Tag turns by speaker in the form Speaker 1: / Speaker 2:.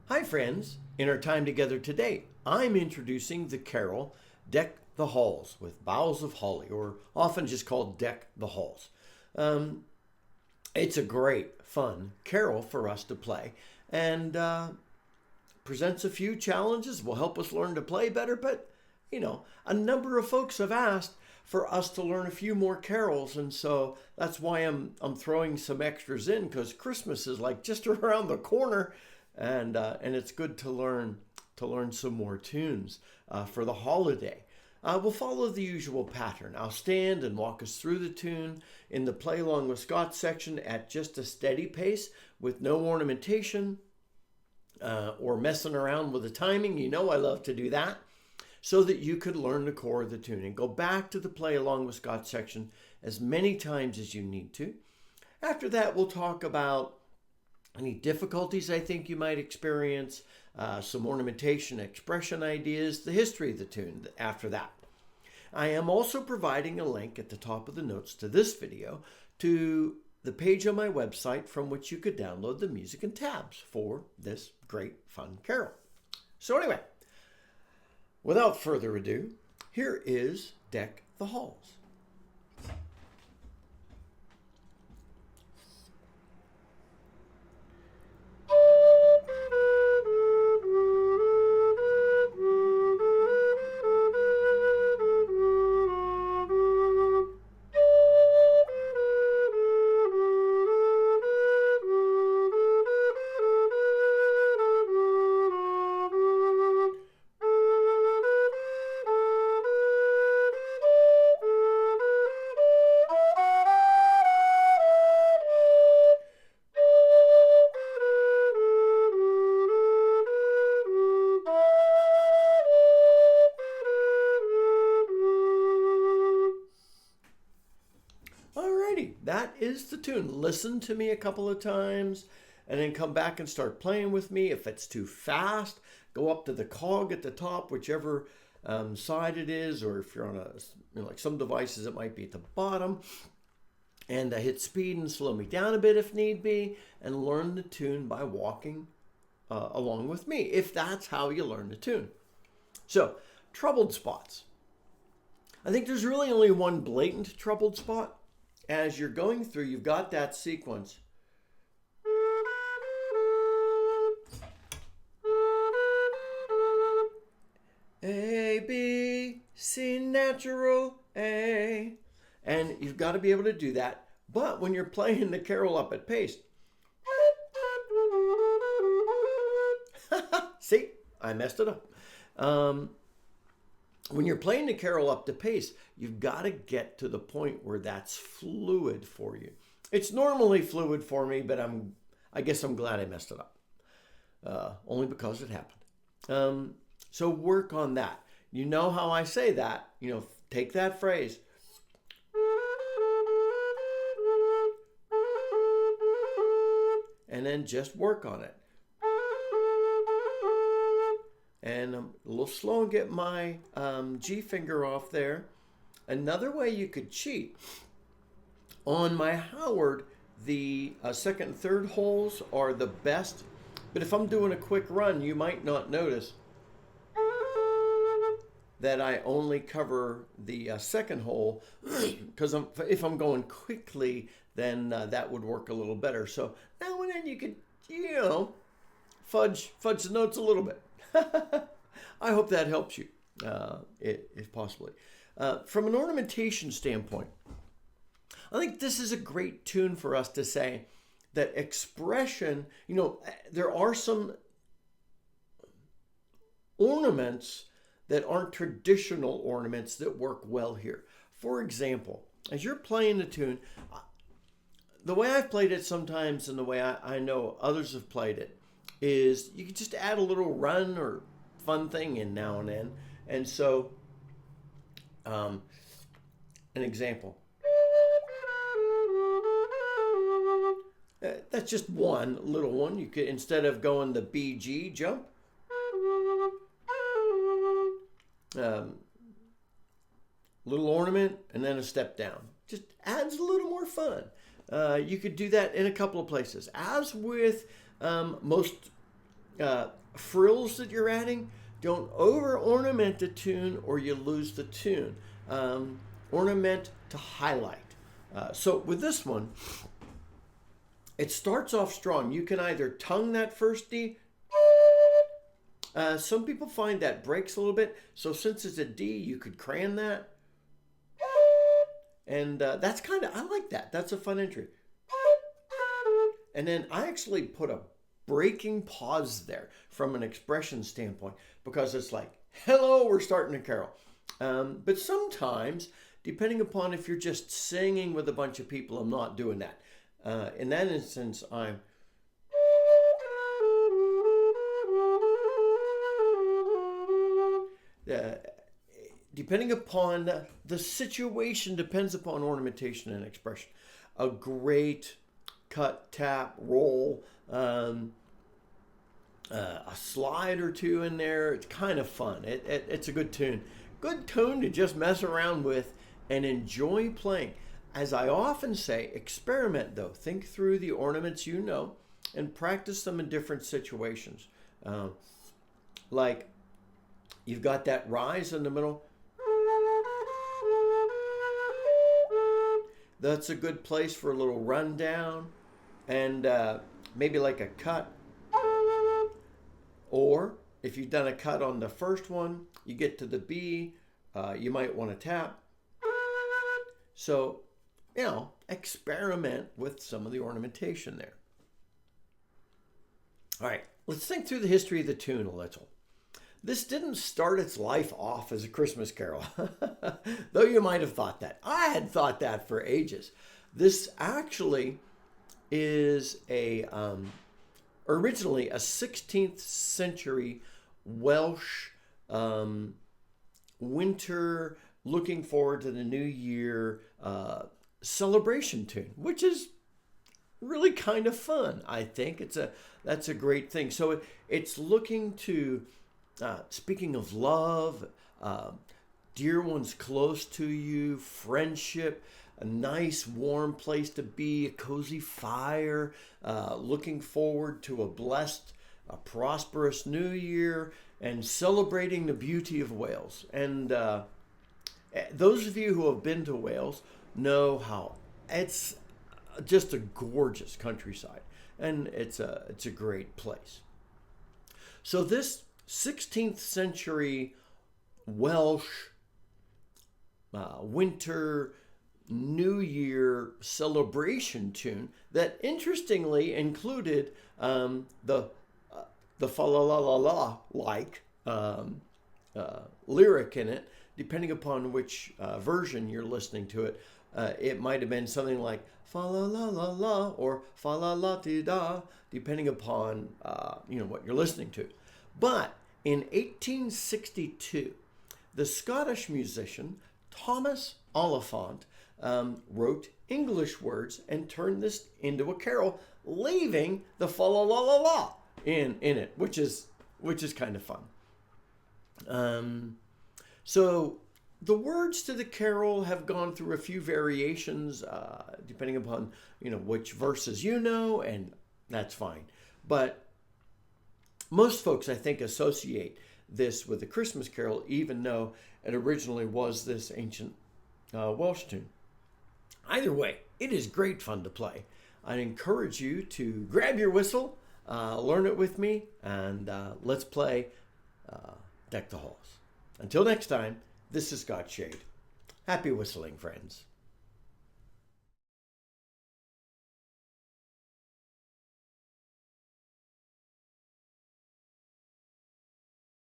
Speaker 1: Hi friends, in our time together today, I'm introducing the carol Deck the Halls with Boughs of Holly, or often just called Deck the Halls. It's a great, fun carol for us to play and presents a few challenges, will help us learn to play better, but a number of folks have asked for us to learn a few more carols, and so that's why I'm throwing some extras in, because Christmas is like just around the corner. And it's good to learn some more tunes for the holiday. We'll follow the usual pattern. I'll stand and walk us through the tune in the Play Along with Scott section at just a steady pace with no ornamentation or messing around with the timing. You know I love to do that, so that you could learn the core of the tune and go back to the Play Along with Scott section as many times as you need to. After that, we'll talk about any difficulties I think you might experience, some ornamentation, expression ideas, the history of the tune after that. I am also providing a link at the top of the notes to this video to the page on my website from which you could download the music and tabs for this great fun carol. So anyway, without further ado, here is Deck the Halls. That is the tune. Listen to me a couple of times and then come back and start playing with me. If it's too fast, go up to the cog at the top, whichever side it is, or if you're on like some devices, it might be at the bottom, and hit speed and slow me down a bit if need be, and learn the tune by walking along with me, if that's how you learn the tune. So, troubled spots. I think there's really only one blatant troubled spot. As you're going through, you've got that sequence. A, B, C, natural, A. And you've got to be able to do that. But when you're playing the carol up at pace, see, I messed it up. When you're playing the carol up to pace, you've got to get to the point where that's fluid for you. It's normally fluid for me, but I guess I'm glad I messed it up. Only because it happened. So work on that. You know how I say that. Take that phrase. And then just work on it. And I'm a little slow and get my G finger off there. Another way you could cheat, on my Howard, the second and third holes are the best. But if I'm doing a quick run, you might not notice that I only cover the second hole, because if I'm going quickly, then that would work a little better. So now and then you could, fudge the notes a little bit. I hope that helps you, if possibly. From an ornamentation standpoint, I think this is a great tune for us to say that expression, there are some ornaments that aren't traditional ornaments that work well here. For example, as you're playing the tune, the way I've played it sometimes and the way I know others have played it is you can just add a little run or fun thing in now and then. And so, an example. That's just one little one. You could, instead of going the BG jump, little ornament and then a step down. Just adds a little more fun. You could do that in a couple of places. As with most frills that you're adding, don't over ornament the tune or you lose the tune. Ornament to highlight. So with this one, it starts off strong. You can either tongue that first D. Some people find that breaks a little bit. So since it's a D, you could crayon that. And that's kind of, I like that. That's a fun entry. And then I actually put a breaking pause there from an expression standpoint because it's like, hello, we're starting a carol. But sometimes, depending upon if you're just singing with a bunch of people, I'm not doing that. In that instance, I'm depending upon the situation, depends upon ornamentation and expression. A great cut, tap, roll, a slide or two in there. It's kind of fun. It's a good tune. Good tune to just mess around with and enjoy playing. As I often say, experiment though. Think through the ornaments you know and practice them in different situations. Like you've got that rise in the middle. That's a good place for a little rundown and maybe like a cut. Or if you've done a cut on the first one, you get to the B, you might want to tap. So, you know, experiment with some of the ornamentation there. All right, let's think through the history of the tune a little. This didn't start its life off as a Christmas carol, though you might have thought that. I had thought that for ages. This actually is originally a 16th century Welsh winter, looking forward to the new year celebration tune, which is really kind of fun. I think that's a great thing. So it's looking to speaking of love, dear ones close to you, friendship, a nice warm place to be, a cozy fire, looking forward to a blessed, a prosperous new year, and celebrating the beauty of Wales. And those of you who have been to Wales know how it's just a gorgeous countryside, and it's a great place. So this 16th century Welsh winter New Year celebration tune that interestingly included the fa la la la la like lyric in it. Depending upon which version you're listening to it, it might have been something like fa la la la la or fa la la di da, depending upon what you're listening to. But in 1862, the Scottish musician Thomas Oliphant wrote English words and turned this into a carol, leaving the fa la la la la in it, which is kind of fun. So the words to the carol have gone through a few variations, depending upon which verses and that's fine. But most folks, I think, associate this with the Christmas carol, even though it originally was this ancient Welsh tune. Either way, it is great fun to play. I encourage you to grab your whistle, learn it with me, and let's play Deck the Halls. Until next time, this is Scott Shade. Happy whistling, friends.